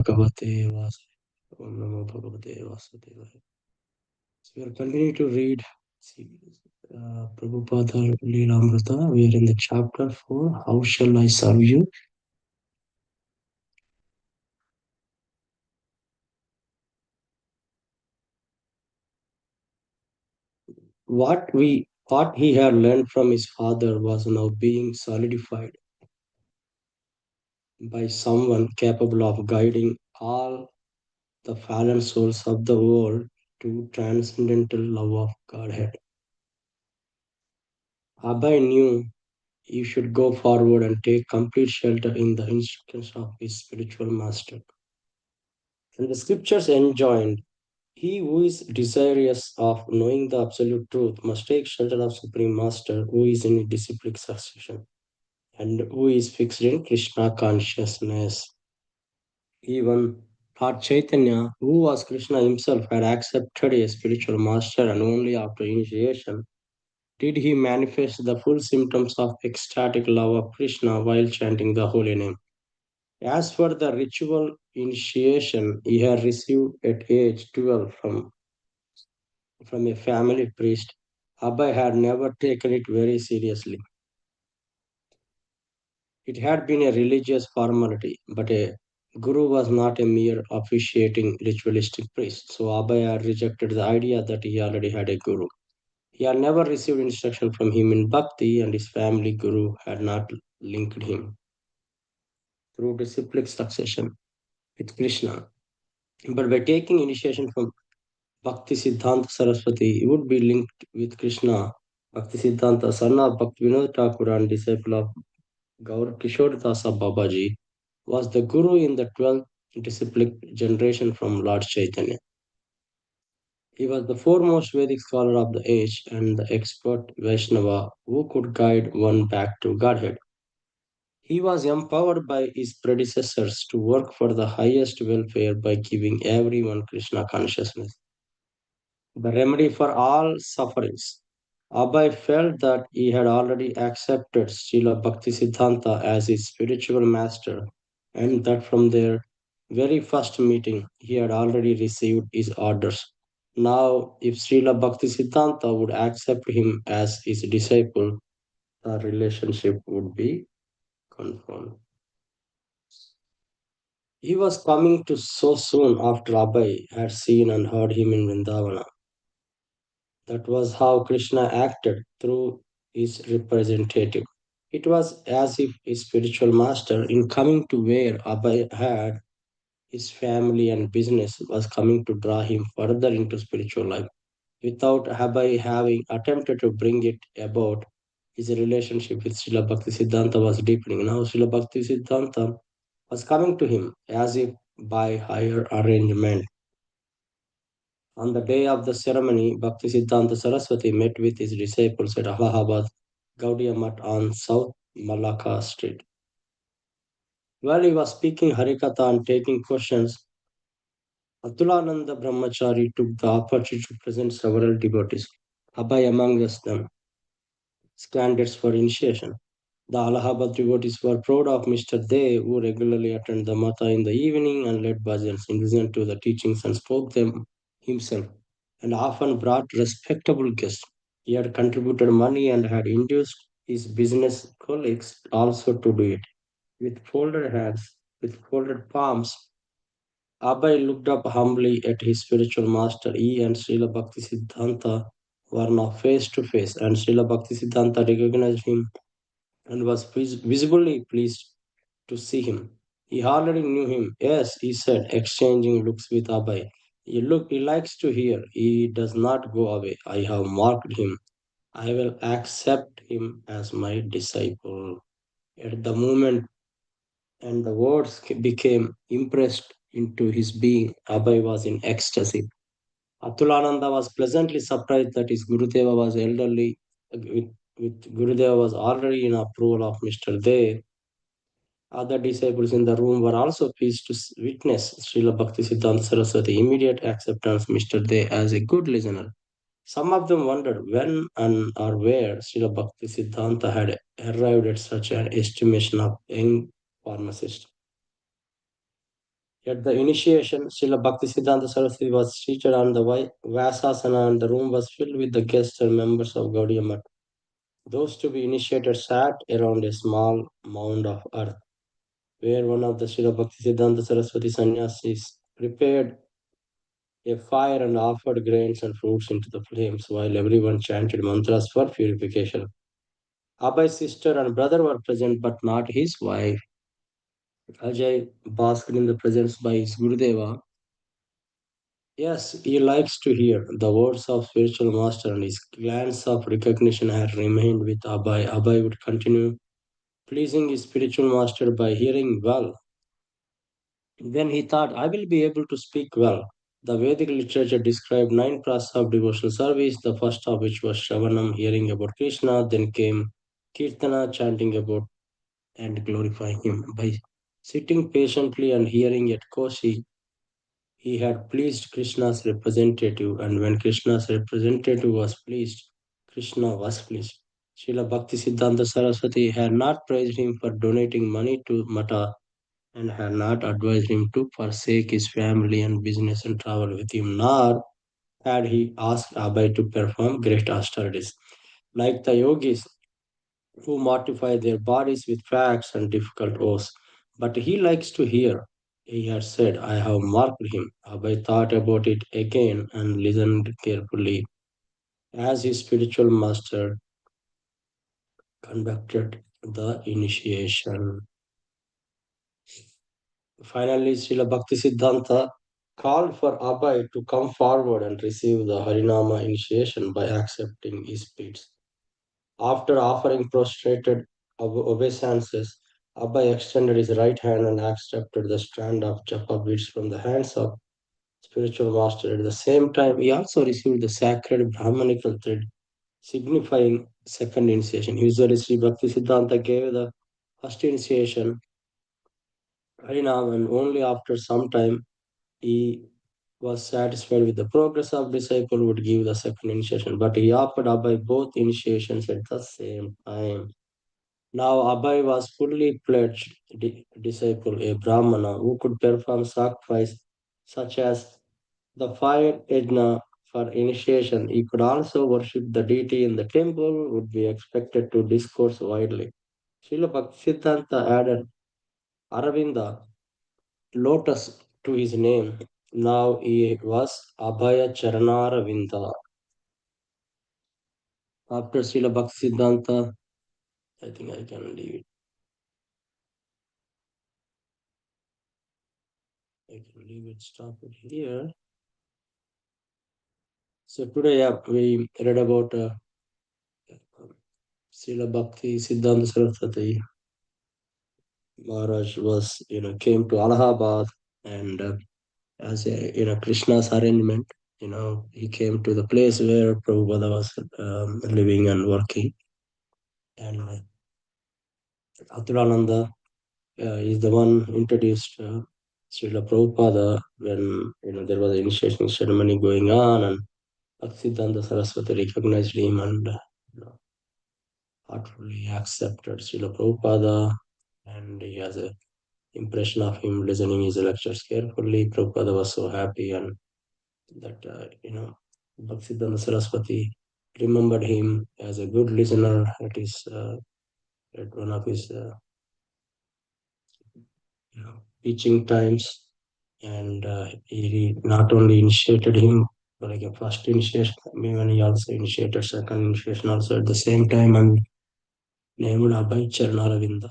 Bhagavate Vasudevaya. Om Namo Bhagavate Vasudevaya. So we are continuing to read Prabupada Lilamrita. We are in the chapter 4, How Shall I Serve You? What he had learned from his father was now being solidified by someone capable of guiding all the fallen souls of the world to transcendental love of Godhead. Abhay knew he should go forward and take complete shelter in the instructions of his spiritual master. And the scriptures enjoined, he who is desirous of knowing the absolute truth must take shelter of Supreme Master who is in disciplic succession and who is fixed in Krishna consciousness. Even Lord Chaitanya, who was Krishna himself, had accepted a spiritual master, and only after initiation did he manifest the full symptoms of ecstatic love of Krishna while chanting the holy name. As for the ritual initiation he had received at age 12 from a family priest, Abhay had never taken it very seriously. It had been a religious formality, but a guru was not a mere officiating ritualistic priest, so Abhay had rejected the idea that he already had a guru. He had never received instruction from him in bhakti, and his family guru had not linked him through disciplic succession with Krishna. But by taking initiation from Bhakti Siddhanta Saraswati, he would be linked with Krishna. Bhakti Siddhanta, son of Bhakti Vinod Thakur and disciple of Gaur Kishore Dasa Babaji, was the guru in the 12th disciplic generation from Lord Chaitanya. He was the foremost Vedic scholar of the age and the expert Vaishnava who could guide one back to Godhead. He was empowered by his predecessors to work for the highest welfare by giving everyone Krishna consciousness, the remedy for all sufferings. Abhay felt that he had already accepted Srila Bhaktisiddhanta as his spiritual master, and that from their very first meeting he had already received his orders. Now, if Srila Bhaktisiddhanta would accept him as his disciple, the relationship would be confirmed. He was coming to so soon after Abhay had seen and heard him in Vrindavana. That was how Krishna acted through his representative. It was as if his spiritual master, in coming to where Abhay had his family and business, was coming to draw him further into spiritual life. Without Abhay having attempted to bring it about, his relationship with Srila Bhakti Siddhanta was deepening. Now Srila Bhakti Siddhanta was coming to him as if by higher arrangement. On the day of the ceremony, Bhaktisiddhanta Saraswati met with his disciples at Allahabad Gaudiya Math on South Malacca Street. While he was speaking Harikatha and taking questions, Atulananda Brahmachari took the opportunity to present several devotees, Abhay among them, candidates for initiation. The Allahabad devotees were proud of Mr. De, who regularly attended the Mata in the evening and led bhajans, listened to the teachings and spoke them himself, and often brought respectable guests. He had contributed money and had induced his business colleagues also to do it. With folded hands, with folded palms, Abhay looked up humbly at his spiritual master. He and Srila Bhaktisiddhanta were now face to face, and Srila Bhaktisiddhanta recognized him and was visibly pleased to see him. He already knew him. Yes, he said, exchanging looks with Abhay. He likes to hear. He does not go away. I have marked him. I will accept him as my disciple. At the moment, and the words became impressed into his being, Abhay was in ecstasy. Atulananda was pleasantly surprised that his Gurudeva was elderly, with Gurudeva was already in approval of Mr. De. Other disciples in the room were also pleased to witness Srila Bhaktisiddhanta Saraswati immediate acceptance of Mr. De as a good listener. Some of them wondered when and or where Srila Bhaktisiddhanta had arrived at such an estimation of young pharmacist. At the initiation, Srila Bhaktisiddhanta Saraswati was seated on the Vyasasana and the room was filled with the guests and members of Gaudiya Math. Those to be initiated sat around a small mound of earth, where one of the Srila Bhaktisiddhanta Saraswati sannyasis prepared a fire and offered grains and fruits into the flames, while everyone chanted mantras for purification. Abhai's sister and brother were present, but not his wife. Ajay basked in the presence by his Gurudeva. Yes, he likes to hear the words of spiritual master, and his glance of recognition had remained with Abhay. Abhay would continue pleasing his spiritual master by hearing well. Then he thought, I will be able to speak well. The Vedic literature described nine processes of devotional service, the first of which was Shravanam, hearing about Krishna, then came Kirtana, chanting about and glorifying him. By sitting patiently and hearing at Koshi, he had pleased Krishna's representative, and when Krishna's representative was pleased, Krishna was pleased. Srila Bhaktisiddhanta Saraswati had not praised him for donating money to Mata and had not advised him to forsake his family and business and travel with him, nor had he asked Abhay to perform great austerities. Like the yogis who mortify their bodies with facts and difficult oaths. But he likes to hear. He had said, I have marked him. Abhay thought about it again and listened carefully as his spiritual master conducted the initiation. Finally, Srila Bhaktisiddhanta called for Abhay to come forward and receive the Harinama initiation by accepting his beads. After offering prostrated obeisances, Abhay extended his right hand and accepted the strand of japa beads from the hands of spiritual master. At the same time, he also received the sacred Brahmanical thread, signifying second initiation. Usually, Sri Bhaktisiddhanta gave the first initiation, Harinam, and only after some time he was satisfied with the progress of disciple would give the second initiation. But he offered Abhay both initiations at the same time. Now Abhay was fully pledged disciple, a Brahmana who could perform sacrifice such as the fire yajna for initiation. He could also worship the deity in the temple, would be expected to discourse widely. Srila Bhaktisiddhanta added Aravinda, lotus, to his name. Now he was Abhaya Charanaravinda. After Srila Bhaktisiddhanta, I think I can leave it. I can leave it, stop it here. So today, yeah, we read about Srila Bhakti Siddhanta Saraswati Maharaj was, came to Allahabad and as a, Krishna's arrangement, he came to the place where Prabhupada was living and working. And Atulananda is the one introduced Srila Prabhupada when, there was an initiation ceremony going on and Bhaktisiddhanta Saraswati recognized him and heartfully accepted Srila Prabhupada, and he has a impression of him listening his lectures carefully. Prabhupada was so happy, and that Bhaktisiddhanta Saraswati remembered him as a good listener at one of his teaching times, and he not only initiated him. But like a first initiation, when he also initiated second initiation also at the same time and named Abhay Charnaravinda.